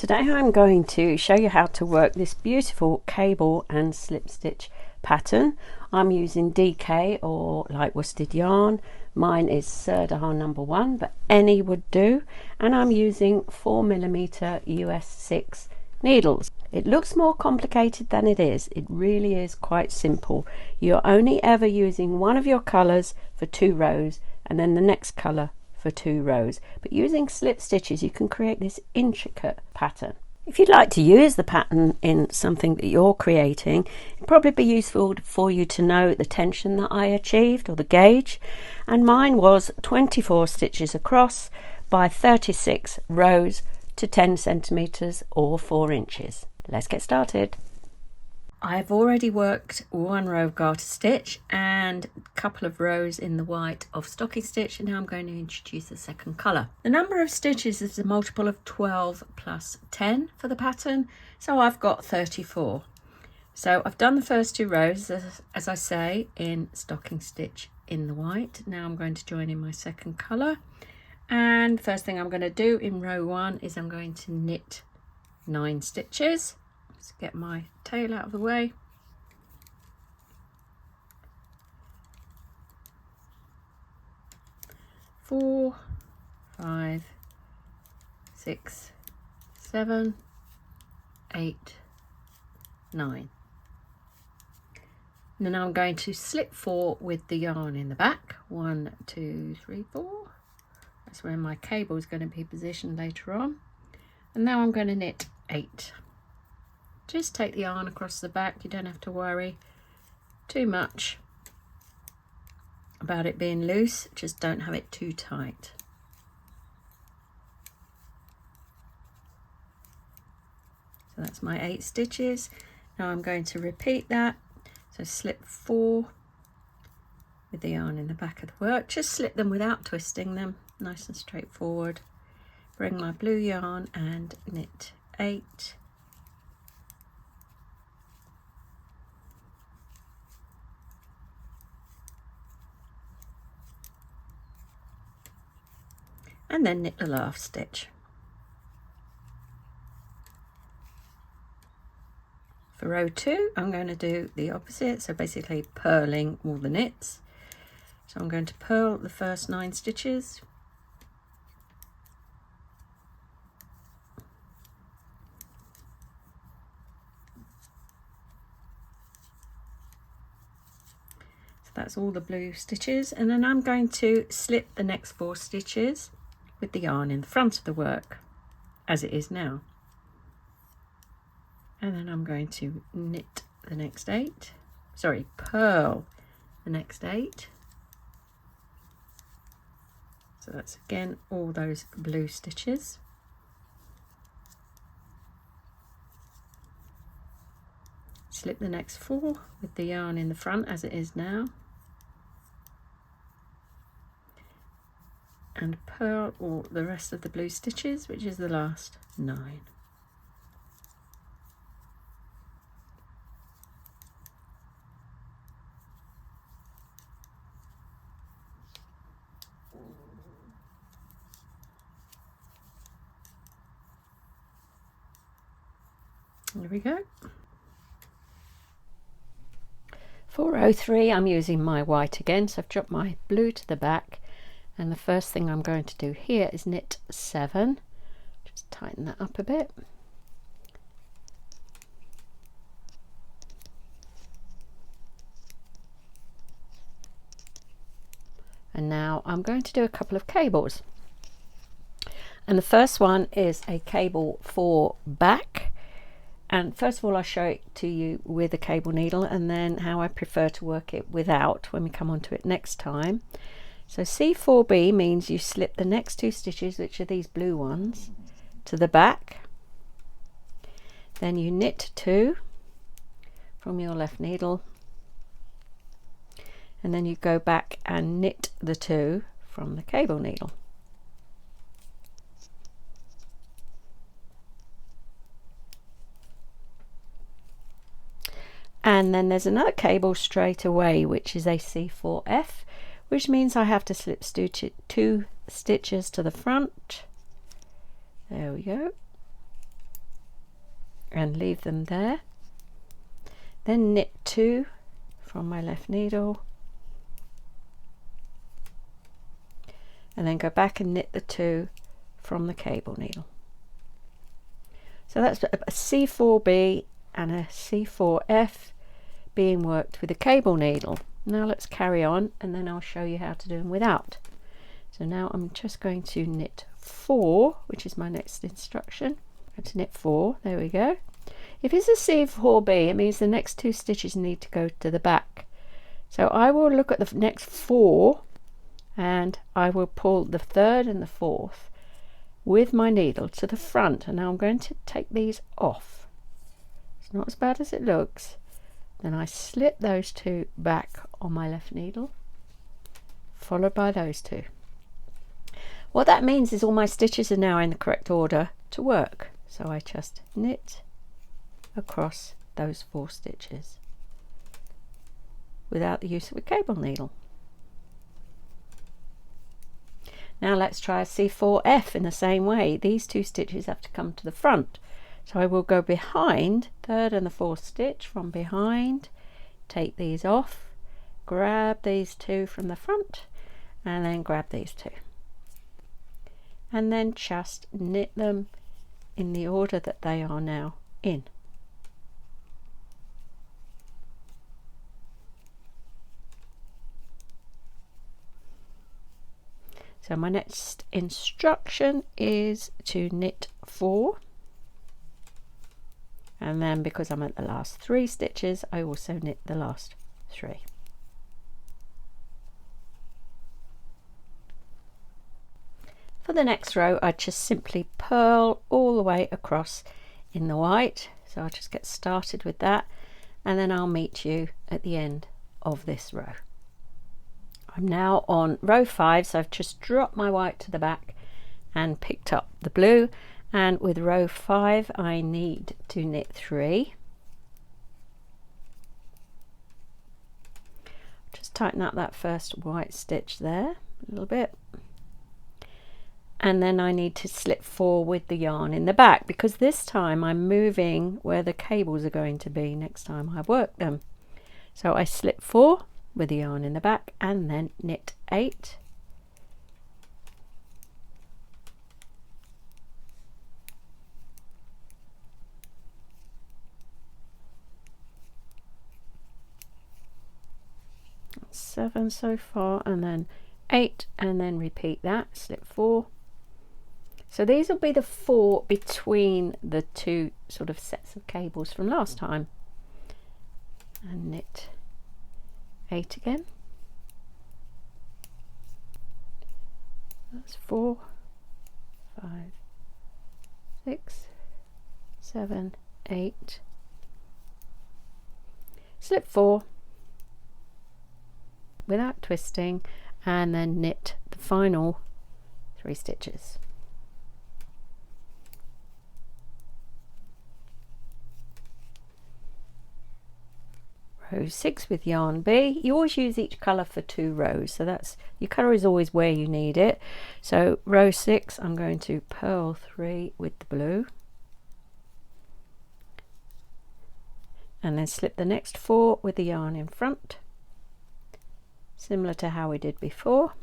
Today I'm going to show you how to work this beautiful cable and slip stitch pattern. I'm using DK or light worsted yarn. Mine is Serdahan #1, but any would do, and I'm using 4mm US 6 needles. It looks more complicated than it is. It really is quite simple. You're only ever using one of your colours for 2 rows and then the next colour for 2 rows, but using slip stitches you can create this intricate pattern. If you'd like to use the pattern in something that you're creating, it'd probably be useful for you to know the tension that I achieved, or the gauge, and mine was 24 stitches across by 36 rows to 10 centimeters or 4 inches. Let's get started. I've already worked 1 row of garter stitch and a couple of rows in the white of stocking stitch, and now I'm going to introduce the second colour. The number of stitches is a multiple of 12 plus 10 for the pattern, so I've got 34. So I've done the first 2 rows, as I say, in stocking stitch in the white. Now I'm going to join in my second colour, and the first thing I'm going to do in row 1 is I'm going to knit 9 stitches. Let's get my tail out of the way. 4, 5, 6, 7, 8, 9. And then I'm going to slip 4 with the yarn in the back. 1, 2, 3, 4. That's where my cable is going to be positioned later on. And now I'm going to knit 8. Just take the yarn across the back. You don't have to worry too much about it being loose, just don't have it too tight. So that's my 8 stitches. Now I'm going to repeat that. So slip 4 with the yarn in the back of the work. Just slip them without twisting them, nice and straightforward. Bring my blue yarn and knit 8. And then knit the last stitch. For row 2 I'm going to do the opposite, so basically purling all the knits. So I'm going to purl the first 9 stitches, so that's all the blue stitches, and then I'm going to slip the next 4 stitches with the yarn in the front of the work as it is now, and then I'm going to knit the next 8, purl the next 8. So that's again all those blue stitches. Slip the next 4 with the yarn in the front as it is now, and purl all the rest of the blue stitches, which is the last 9. There we go. For row 3 I'm using my white again, so I've dropped my blue to the back, and the first thing I'm going to do here is knit 7. Just tighten that up a bit. And now I'm going to do a couple of cables. And the first one is a cable for back. And first of all, I'll show it to you with a cable needle, and then how I prefer to work it without when we come onto it next time. So C4B means you slip the next 2 stitches, which are these blue ones, to the back. Then you knit 2 from your left needle, and then you go back and knit the 2 from the cable needle. And then there's another cable straight away, which is a C4F, which means I have to slip 2 stitches to the front. There we go. and leave them there. Then knit 2 from my left needle, and then go back and knit the 2 from the cable needle. So that's a C4B and a C4F being worked with a cable needle. Now let's carry on, and then I'll show you how to do them without. So now I'm just going to knit 4, which is my next instruction. I'm going to knit 4, there we go. If it's a C4B, it means the next 2 stitches need to go to the back. So I will look at the next 4, and I will pull the 3rd and the 4th with my needle to the front, and now I'm going to take these off. It's not as bad as it looks. Then I slip those 2 back on my left needle, followed by those 2. What that means is all my stitches are now in the correct order to work. So I just knit across those 4 stitches without the use of a cable needle. Now let's try a C4F in the same way. These 2 stitches have to come to the front. So I will go behind, 3rd and the 4th stitch from behind, take these off, grab these 2 from the front, and then grab these 2. And then just knit them in the order that they are now in. So my next instruction is to knit 4, and then because I'm at the last 3 stitches, I also knit the last 3. For the next row, I just simply purl all the way across in the white. So I'll just get started with that, and then I'll meet you at the end of this row. I'm now on row 5, so I've just dropped my white to the back and picked up the blue, and with row 5 I need to knit 3. Just tighten up that first white stitch there a little bit, and then I need to slip 4 with the yarn in the back, because this time I'm moving where the cables are going to be next time I work them. So I slip 4 with the yarn in the back, and then knit 8, that's 7 so far, and then 8, and then repeat that, slip 4. So these will be the 4 between the 2 sort of sets of cables from last time, and knit 8 again. That's 4, 5, 6, 7, 8. Slip 4 without twisting, and then knit the final 3 stitches. Row 6 with yarn B. You always use each colour for 2 rows, so that's, your colour is always where you need it. So row 6 I'm going to purl 3 with the blue, and then slip the next 4 with the yarn in front, similar to how we did before.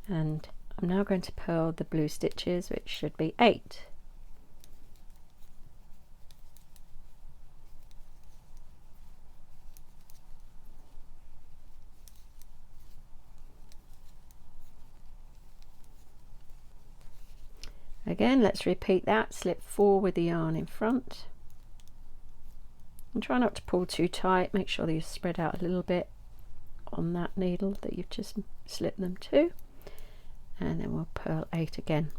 And I'm now going to purl the blue stitches, which should be 8. Again, let's repeat that, slip 4 with the yarn in front, and try not to pull too tight, make sure that you spread out a little bit on that needle that you've just slipped them to, and then we'll purl 8 again.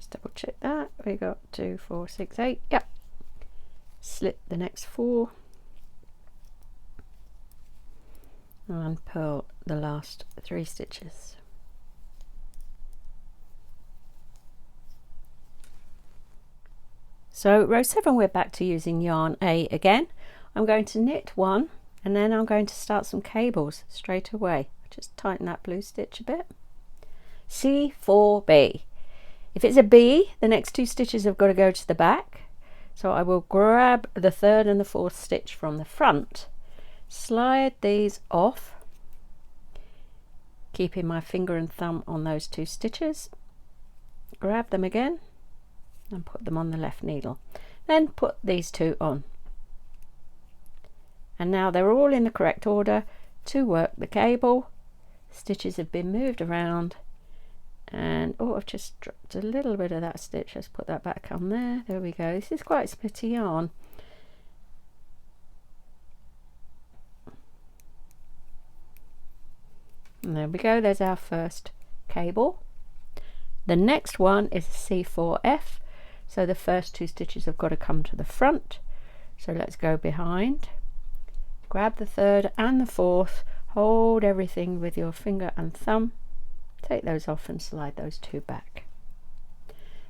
Double check that, we got 2, 4, 6, 8, yep. Slip the next 4 and purl the last 3 stitches. So row 7 we're back to using yarn A again. I'm going to knit one and then I'm going to start some cables straight away. Just tighten that blue stitch a bit. C4B. If it's a B, the next 2 stitches have got to go to the back. So I will grab the 3rd and the 4th stitch from the front, slide these off, keeping my finger and thumb on those 2 stitches, grab them again and put them on the left needle, then put these 2 on, and now they're all in the correct order to work the cable. Stitches have been moved around, and oh, I've just dropped a little bit of that stitch. Let's put that back on there. There we go. This is quite splitty yarn. And there we go, there's our first cable. The next one is C4F, so the first 2 stitches have got to come to the front. So let's go behind, grab the 3rd and the 4th, hold everything with your finger and thumb, take those off and slide those 2 back.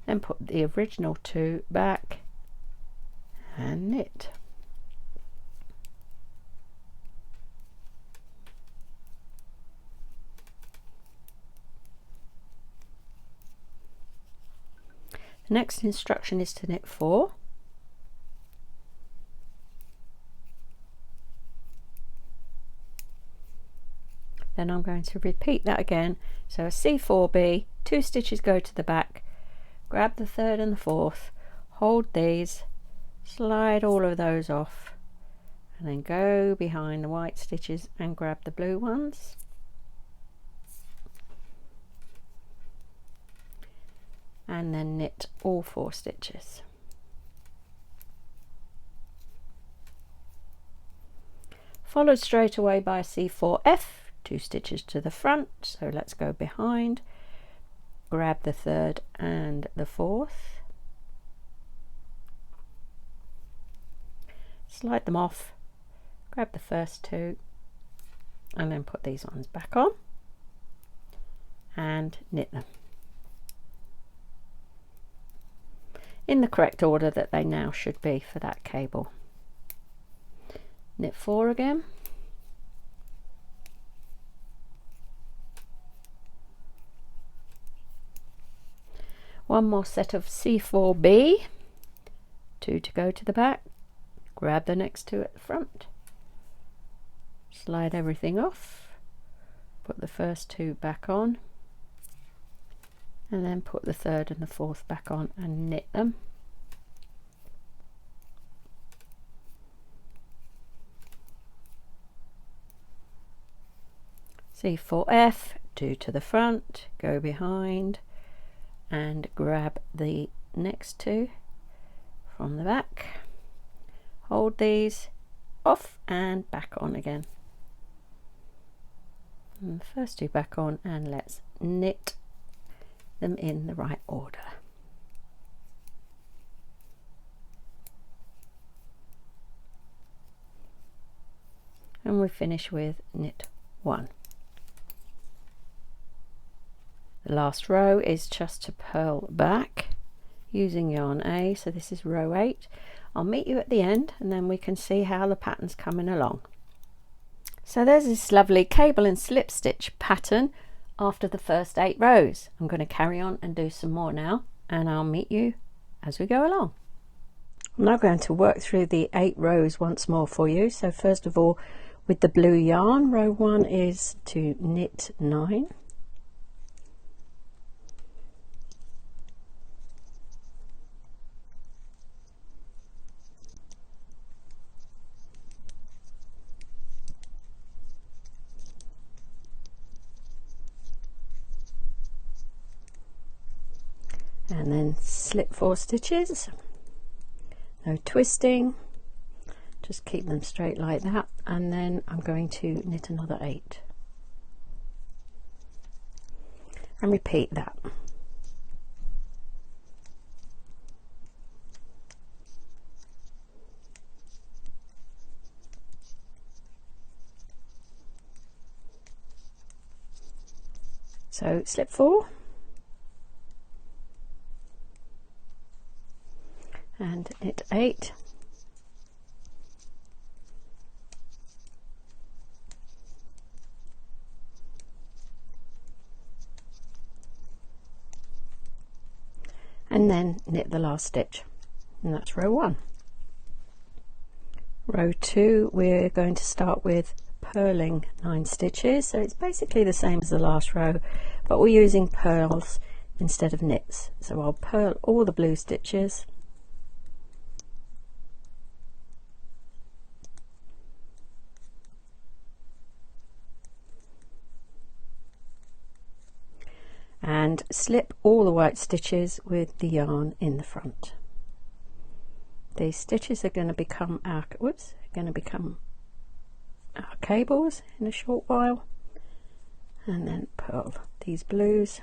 Then put the original 2 back and knit. The next instruction is to knit 4. Then I'm going to repeat that again. So a C4B, 2 stitches go to the back, grab the 3rd and the 4th, hold these, slide all of those off, and then go behind the white stitches and grab the blue ones. And then knit all 4 stitches. Followed straight away by a C4F, 2 stitches to the front, so let's go behind, grab the 3rd and the 4th, slide them off, grab the first 2 and then put these ones back on and knit them in the correct order that they now should be for that cable. Knit 4 again, one more set of C4B, 2 to go to the back, grab the next 2 at the front, slide everything off, put the first 2 back on, and then put the 3rd and the 4th back on and knit them. C4F, 2 to the front, go behind and grab the next 2 from the back, hold these off and back on again, and the first 2 back on, and let's knit them in the right order. And we finish with knit 1. The last row is just to purl back using yarn A, so this is row 8. I'll meet you at the end and then we can see how the pattern's coming along. So there's this lovely cable and slip stitch pattern after the first 8 rows. I'm going to carry on and do some more now, and I'll meet you as we go along. I'm now going to work through the 8 rows once more for you. So first of all, with the blue yarn, row 1 is to knit 9. And then slip 4 stitches, no twisting, just keep them straight like that, and then I'm going to knit another 8 and repeat that. So slip 4 and knit 8, and then knit the last stitch, and that's row 1. Row 2, we're going to start with purling 9 stitches, so it's basically the same as the last row, but we're using purls instead of knits. So I'll purl all the blue stitches, and slip all the white stitches with the yarn in the front. These stitches are going to become our cables in a short while, and then purl these blues,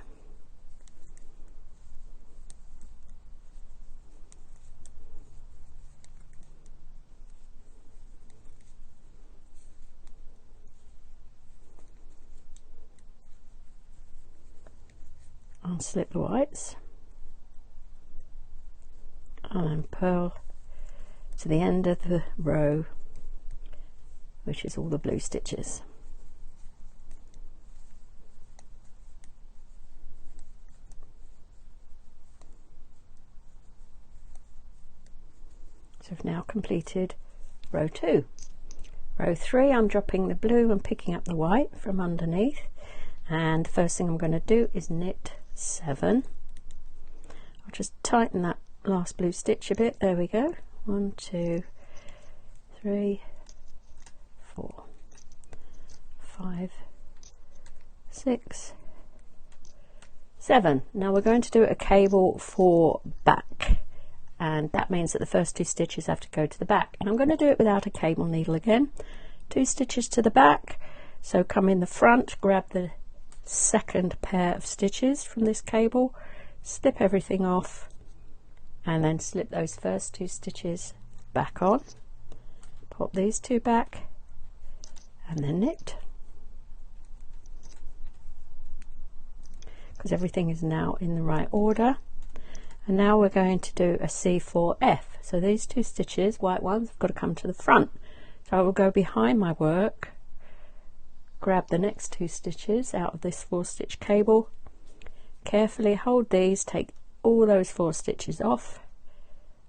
unslip the whites, and then purl to the end of the row, which is all the blue stitches. So I've now completed row 2. Row 3, I'm dropping the blue and picking up the white from underneath, and the first thing I'm going to do is knit 7. I'll just tighten that last blue stitch a bit. There we go. 1, 2, 3, 4, 5, 6, 7. Now we're going to do a cable for back, and that means that the first 2 stitches have to go to the back, and I'm going to do it without a cable needle again. 2 stitches to the back, so come in the front, grab the second pair of stitches from this cable, slip everything off, and then slip those first 2 stitches back on, pop these 2 back, and then knit, because everything is now in the right order. And now we're going to do a C4F. So these 2 stitches, white ones, have got to come to the front. So I will go behind my work, grab the next 2 stitches out of this 4-stitch cable, carefully hold these, take all those 4 stitches off,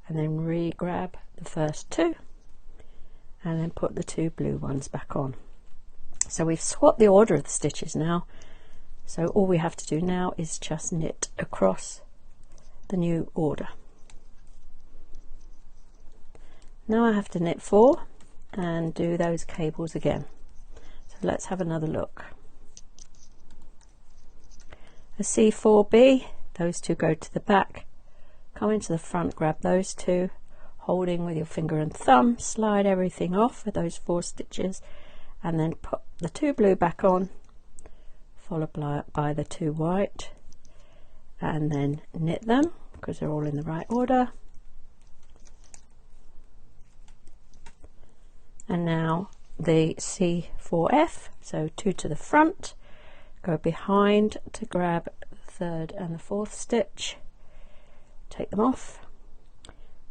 and then re-grab the first 2, and then put the 2 blue ones back on. So we've swapped the order of the stitches now, so all we have to do now is just knit across the new order. Now I have to knit 4 and do those cables again. So let's have another look. A C4B, those 2 go to the back, come into the front, grab those 2, holding with your finger and thumb, slide everything off with those 4 stitches, and then put the 2 blue back on, followed by the 2 white, and then knit them because they're all in the right order. And now the C4F, so 2 to the front, go behind to grab the 3rd and the 4th stitch, take them off,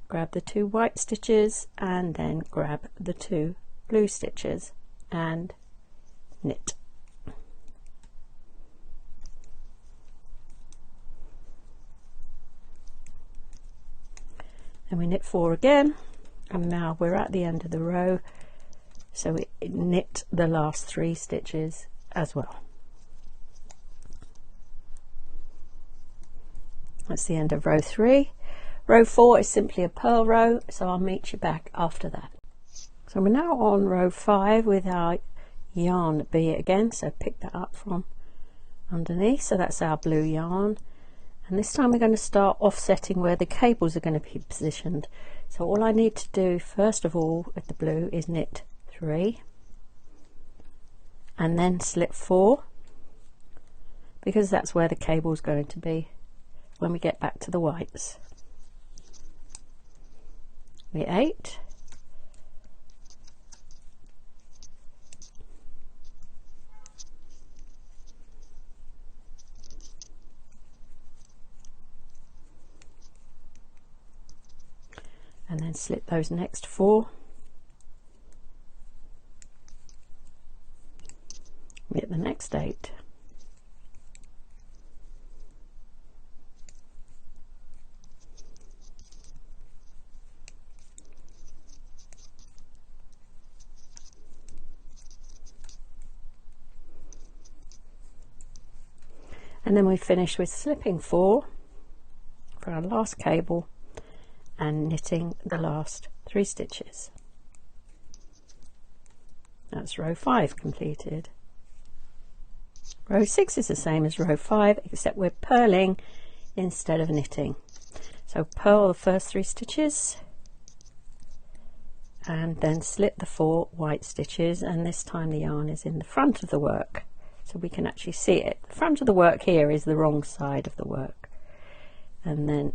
grab the 2 white stitches, and then grab the 2 blue stitches and knit. Then we knit 4 again, and now we're at the end of the row, so we knit the last 3 stitches as well. That's the end of row 3. Row 4 is simply a purl row, so I'll meet you back after that. So we're now on row 5 with our yarn B again, so pick that up from underneath. So that's our blue yarn, and this time we're going to start offsetting where the cables are going to be positioned. So all I need to do first of all with the blue is knit 3 and then slip 4, because that's where the cable is going to be when we get back to the whites. Knit 8, and then slip those next 4, knit the next 8, and then we finish with slipping 4 for our last cable and knitting the last 3 stitches. That's row 5 completed. Row 6 is the same as row 5, except we're purling instead of knitting. So purl the first 3 stitches and then slip the 4 white stitches, and this time the yarn is in the front of the work so we can actually see it. The front of the work here is the wrong side of the work. And then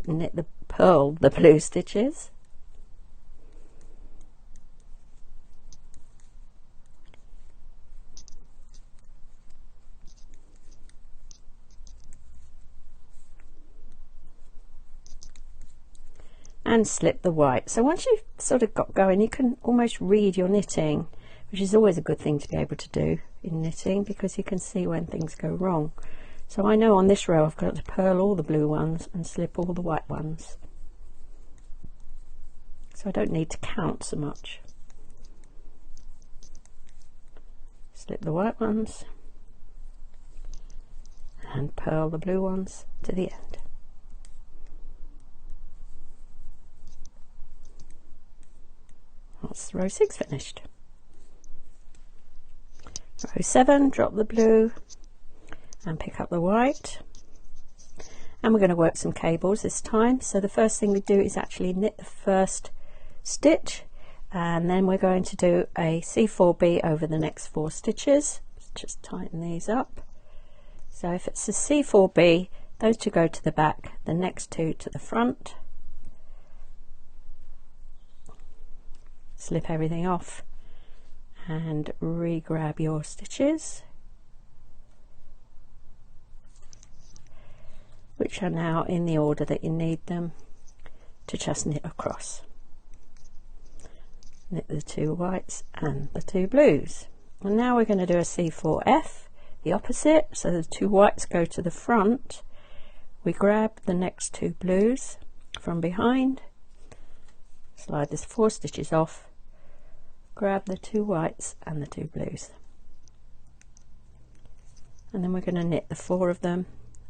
purl the blue stitches, and slip the white. So once you've sort of got going, you can almost read your knitting, which is always a good thing to be able to do in knitting, because you can see when things go wrong. So I know on this row I've got to purl all the blue ones and slip all the white ones. So I don't need to count so much. Slip the white ones and purl the blue ones to the end. That's row 6 finished. Row 7, drop the blue and pick up the white, and we're going to work some cables this time. So the first thing we do is actually knit the first stitch, and then we're going to do a C4B over the next 4 stitches. Let's just tighten these up. So if it's a C4B, those 2 go to the back, the next 2 to the front. Slip everything off and re-grab your stitches, which are now in the order that you need them to just knit across. Knit the 2 whites and the 2 blues. And now we're going to do a C4F, the opposite. So the 2 whites go to the front, we grab the next 2 blues from behind, slide this 4 stitches off, grab the 2 whites and the 2 blues, and then we're going to knit the 4 of them,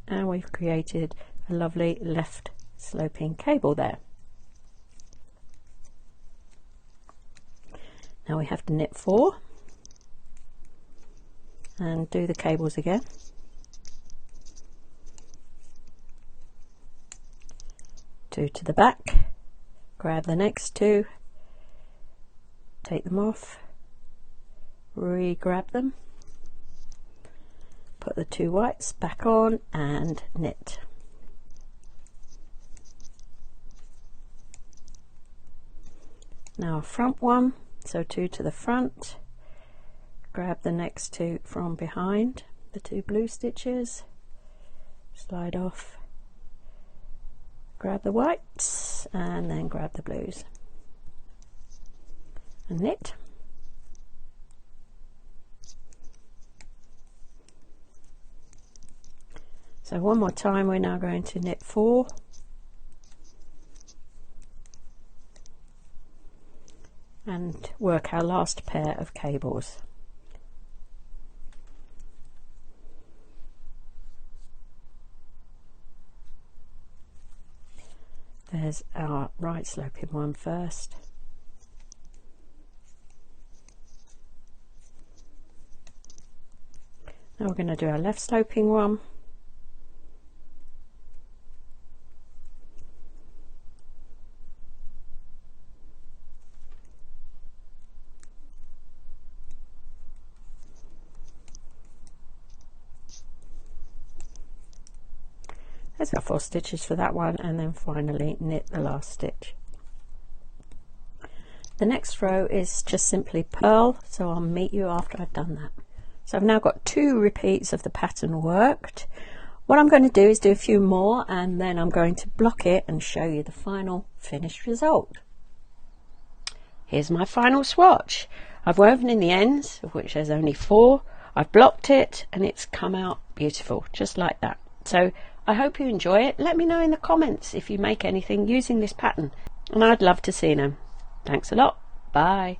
and we've created a lovely left sloping cable there. Now we have to knit 4 and do the cables again. Two to the back, grab the next 2, take them off, re-grab them, put the 2 whites back on and knit. Now a front one, so 2 to the front, grab the next 2 from behind, the 2 blue stitches, slide off, grab the whites and then grab the blues and knit. So one more time, we're now going to knit 4 and work our last pair of cables. There's our right sloping one first. Now we're going to do our left sloping one. There's our 4 stitches for that one, and then finally knit the last stitch. The next row is just simply purl, so I'll meet you after I've done that. So I've now got 2 repeats of the pattern worked. What I'm going to do is do a few more, and then I'm going to block it and show you the final finished result. here's my final swatch. I've woven in the ends, of which there's only 4. I've blocked it and it's come out beautiful, just like that. So I hope you enjoy it. Let me know in the comments if you make anything using this pattern, and I'd love to see them. Thanks a lot. Bye.